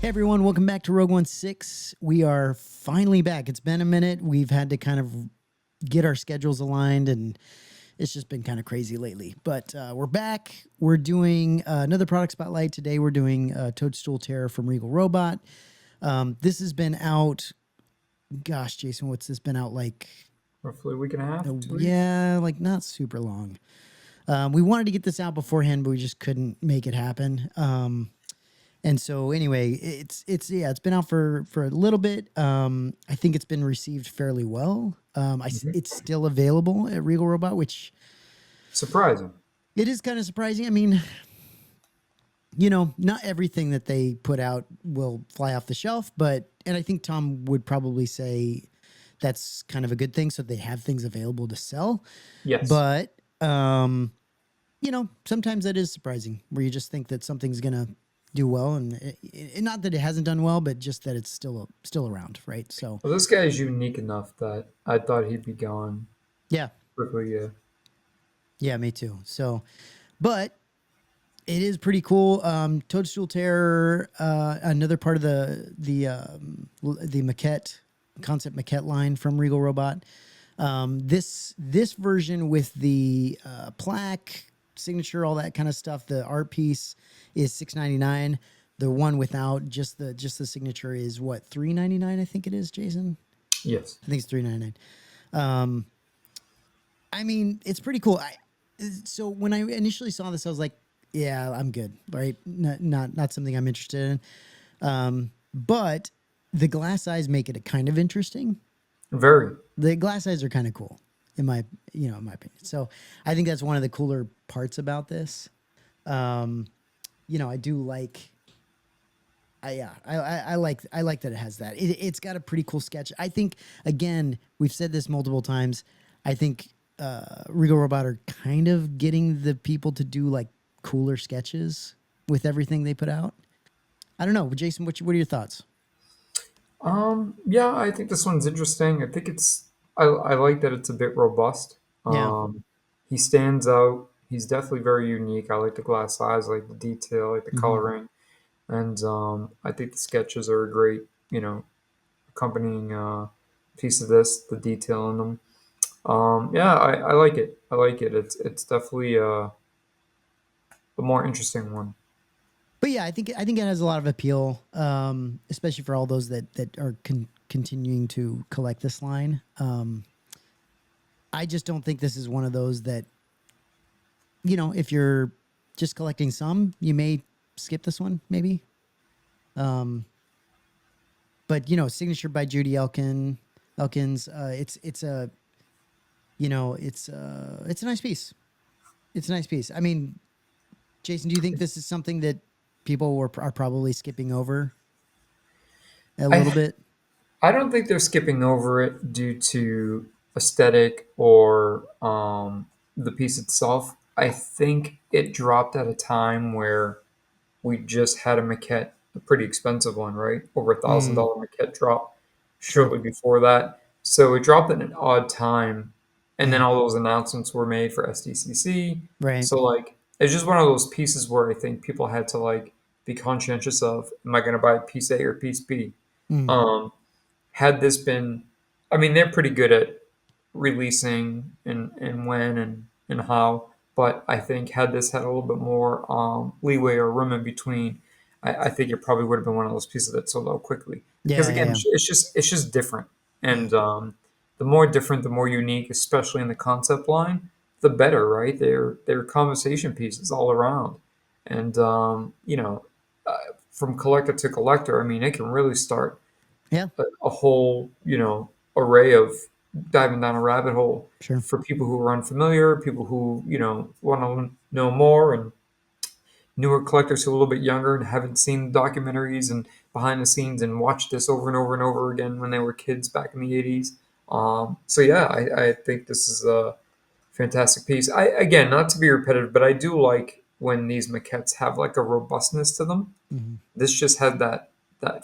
Everyone, welcome back to Rogue One 6. We are finally back. It's been a minute. We've had to kind of get our schedules aligned, and it's just been kind of crazy lately. But we're back. We're doing another product spotlight. Today we're doing Toadstool Terror from Regal Robot. This has been out, gosh, Jason, what's this been out like? Roughly a week and a half, 2 weeks. Yeah, like not super long. We wanted to get this out beforehand, but we just couldn't make it happen. And so anyway, it's been out for a little bit. I think it's been received fairly well. It's still available at Regal Robot, which Surprising. it is kind of surprising. I mean, not everything that they put out will fly off the shelf, and I think Tom would probably say that's kind of a good thing. So they have things available to sell. Yes. But, sometimes that is surprising where you just think that something's going to do well, and not that it hasn't done well, but just that it's still around, right? So, Well, this guy is unique enough that I thought he'd be gone yeah, quickly. yeah, me too. So, but it is pretty cool. Toadstool Terror, another part of the maquette concept maquette line from Regal Robot. This version with the plaque, signature, all that kind of stuff, the art piece is $6.99. The one without just the signature is what, $3.99? I think it is, Jason. Yes. I think it's $3.99. I mean, it's pretty cool. So when I initially saw this, I was like, yeah, I'm good, right? Not something I'm interested in. But the glass eyes make it kind of interesting. Very. The glass eyes are kind of cool in my opinion. So I think that's one of the cooler parts about this. I do like, I like that it has that. It's got a pretty cool sketch. I think, again, we've said this multiple times. I think Regal Robot are kind of getting the people to do like cooler sketches with everything they put out. I don't know, Jason. What are your thoughts? Yeah, I think this one's interesting. I think I like that it's a bit robust. Yeah. He stands out. He's definitely very unique. I like the glass eyes, I like the detail, I like the Mm-hmm. coloring, and I think the sketches are a great, accompanying piece of this. The detail in them. Yeah, I like it. I like it. It's definitely a more interesting one. But yeah, I think it has a lot of appeal, especially for all those that are continuing to collect this line. I just don't think this is one of those that, if you're just collecting some, you may skip this one, maybe. But signature by Judy Elkins. It's a it's a nice piece. It's a nice piece. I mean, Jason, do you think this is something that people are probably skipping over a little I bit? I don't think they're skipping over it due to aesthetic or the piece itself. I think it dropped at a time where we just had a maquette, a pretty expensive one, right? Over Mm, $1,000 maquette drop sure. shortly before that. So it dropped at an odd time, and then Yeah. all those announcements were made for SDCC. Right. So like it's just one of those pieces where I think people had to like be conscientious of, am I going to buy piece A or piece B? Mm, Um, had this been, I mean, they're pretty good at releasing and when and how, but I think had this had a little bit more leeway or room in between, I think it probably would have been one of those pieces that sold out quickly because yeah. Yeah. again, Yeah. it's just different, Yeah. and the more different, the more unique, especially in the concept line, the better, right? They're conversation pieces all around, and uh, from collector to collector, I mean, it can really start Yeah. a whole, array of diving down a rabbit hole Sure. for people who are unfamiliar, people who, want to know more, and newer collectors who are a little bit younger and haven't seen documentaries and behind the scenes and watched this over and over and over again when they were kids back in the 80s. So yeah, I think this is a fantastic piece. Again, not to be repetitive, but I do like when these maquettes have like a robustness to them. Hmm. This just had that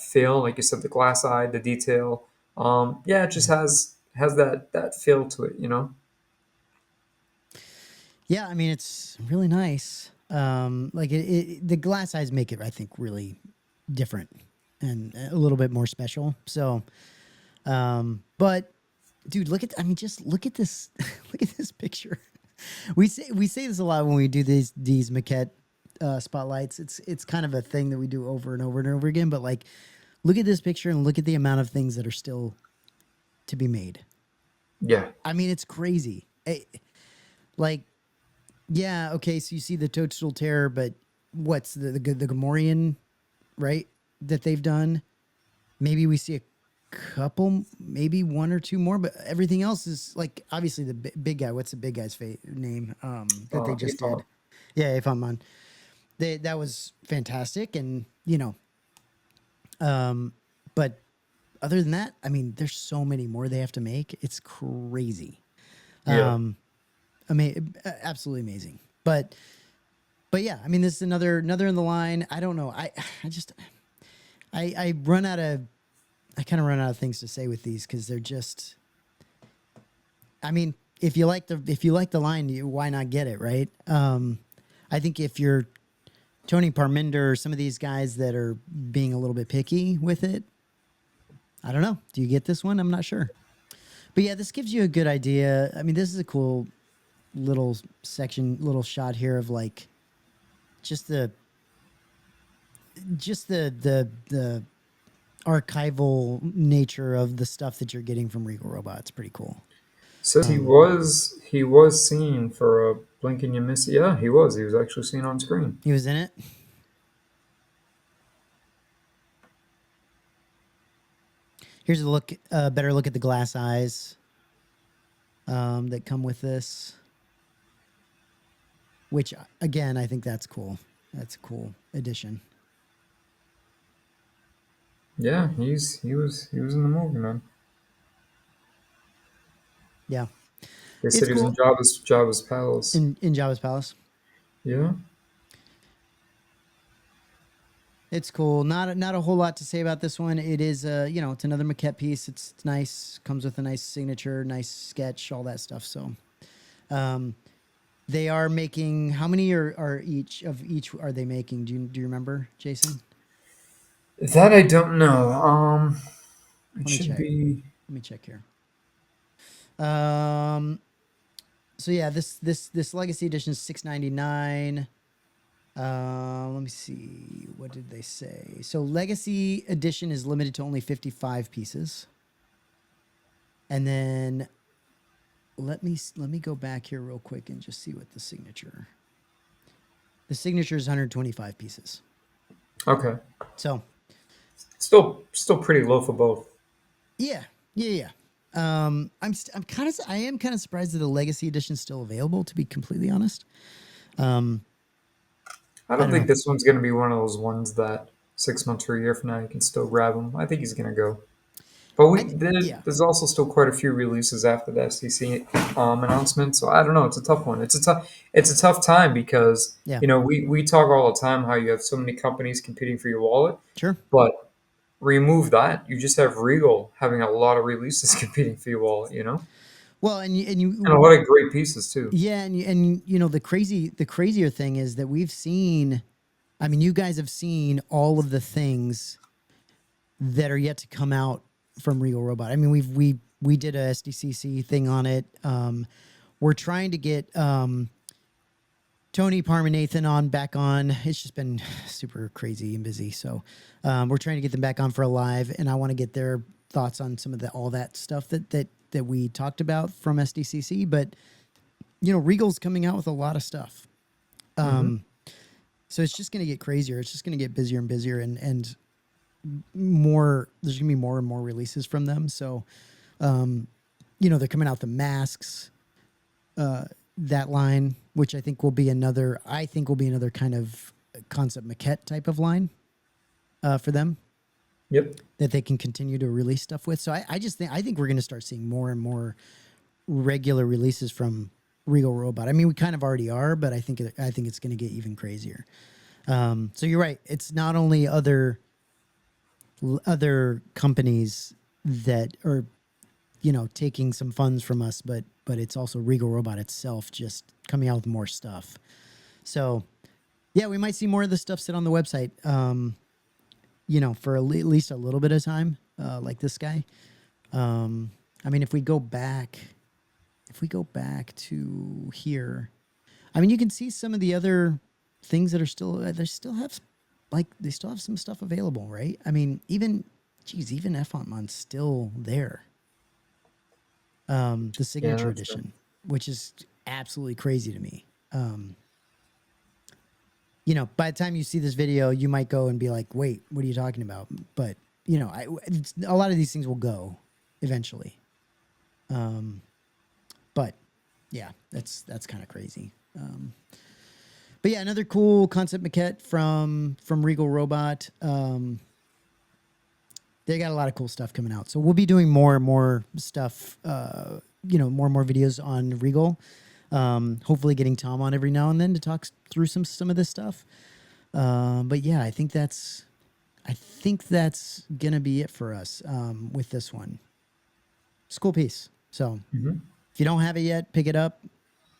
feel, like you said, the glass eye, the detail. Yeah, it just Yeah. has that feel to it. Yeah. I mean, it's really nice. Like the glass eyes make it, I think, really different. and a little bit more special. So, but dude, I mean, just look at this, look at this picture. We say this a lot when we do these maquette spotlights. It's kind of a thing that we do over and over and over again. But like, look at this picture and look at the amount of things that are still to be made. Yeah. I mean, it's crazy. Like, yeah, okay, so you see the Toadstool Terror, but what's the Gamorrean, right? That they've done. Maybe we see a couple, maybe one or two more, but everything else is like obviously the big guy. What's the big guy's name? That they just did. Yeah, if I'm on, that was fantastic, and but other than that, I mean, there's so many more they have to make. It's crazy. Yeah. Absolutely amazing. But yeah, I mean, this is another in the line. I don't know. I run out of, I kind of run out of things to say with these because they're just. I mean, if you like the line, why not get it, right? I think if you're Tony Parminder or some of these guys that are being a little bit picky with it, I don't know. Do you get this one? I'm not sure. But yeah, this gives you a good idea. I mean, this is a cool little section, little shot here of like just the archival nature of the stuff that you're getting from Regal Robot. It's pretty cool. Says he was seen for a blink and you miss it. Yeah, he was. He was actually seen on screen. He was in it. Here's a look, better look at the glass eyes that come with this. Which again, I think that's cool. That's a cool addition. Yeah, he was in the movie, man. Yeah, They it's said he was in cool. Jabba's palace. In Jabba's palace. Yeah. It's cool. Not a whole lot to say about this one. It is it's another maquette piece. It's nice. Comes with a nice signature, nice sketch, all that stuff. So, they are making, how many are each are they making? Do you remember, Jason? That I don't know. It Let me should check. be. Let me check here. So yeah, this legacy edition is $6.99. Let me see. What did they say? So legacy edition is limited to only 55 pieces. And then let me go back here real quick and just see what the signature. The signature is 125 pieces. Okay. So Still pretty low for both. yeah. I am kind of surprised that the legacy edition is still available, to be completely honest. I I don't don't know. think this one's going to be one of those ones that 6 months or a year from now you can still grab him. I think he's going to go. But Yeah, there's also still quite a few releases after the FCC announcement, so I don't know. It's a tough one. It's a tough time because yeah, we talk all the time how you have so many companies competing for your wallet, sure. but remove that, you just have Regal having a lot of releases competing for your wallet, Well, and a lot of great pieces too. yeah, the crazier thing is that we've seen. I mean, you guys have seen all of the things that are yet to come out from Regal Robot. I mean, we did a SDCC thing on it. We're trying to get Tony Parmanathan back on. It's just been super crazy and busy, so we're trying to get them back on for a live, and I want to get their thoughts on some of all that stuff that we talked about from SDCC. But Regal's coming out with a lot of stuff. Hmm. So it's just going to get crazier. It's just going to get busier and busier, and more. There's going to be more and more releases from them. So, they're coming out the masks, that line, which I think will be another. I think will be another kind of concept maquette type of line for them Yep. that they can continue to release stuff with. So I think we're going to start seeing more and more regular releases from Regal Robot. I mean, we kind of already are, but I think it's going to get even crazier. So you're right. It's not only other companies that are taking some funds from us, but it's also Regal Robot itself just coming out with more stuff. So yeah, we might see more of this stuff sit on the website you know, for at least a little bit of time, like this guy. I mean, if we go back to here, I mean, you can see some of the other things that are still, they still have, like, they still have some stuff available, right? I mean, even F-Mont's still there. The Yeah, signature that's true. edition, which is absolutely crazy to me. You know, by the time you see this video, you might go and be like, wait, what are you talking about? But, you know, a lot of these things will go eventually. But yeah, that's kind of crazy. But yeah, another cool concept maquette from Regal Robot. They got a lot of cool stuff coming out. So we'll be doing more and more stuff, you know, more and more videos on Regal. Hopefully getting Tom on every now and then to talk through some of this stuff. But yeah, I think that's gonna be it for us with this one. It's a cool piece. So if you don't have it yet, pick it up.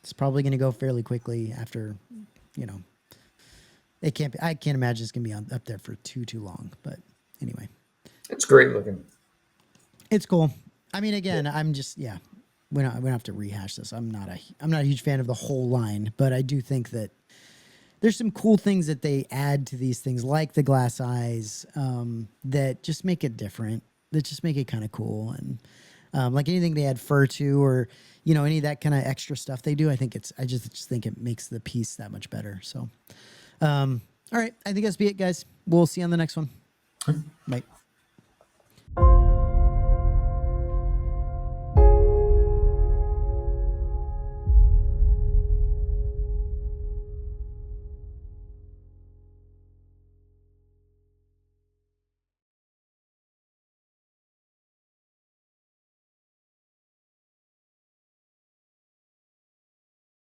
It's probably gonna go fairly quickly after, you know. I can't imagine it's gonna be up there for too long. But anyway. It's great looking. It's cool. I mean, Yeah. again, I'm just, yeah, we don't have to rehash this. I'm not a huge fan of the whole line, but I do think that there's some cool things that they add to these things, like the glass eyes, that just make it different. That just make it kind of cool, and like anything they add fur to, or you know, any of that kind of extra stuff they do. I just think it makes the piece that much better. So, all right, I think that's be it, guys. We'll see you on the next one. Bye.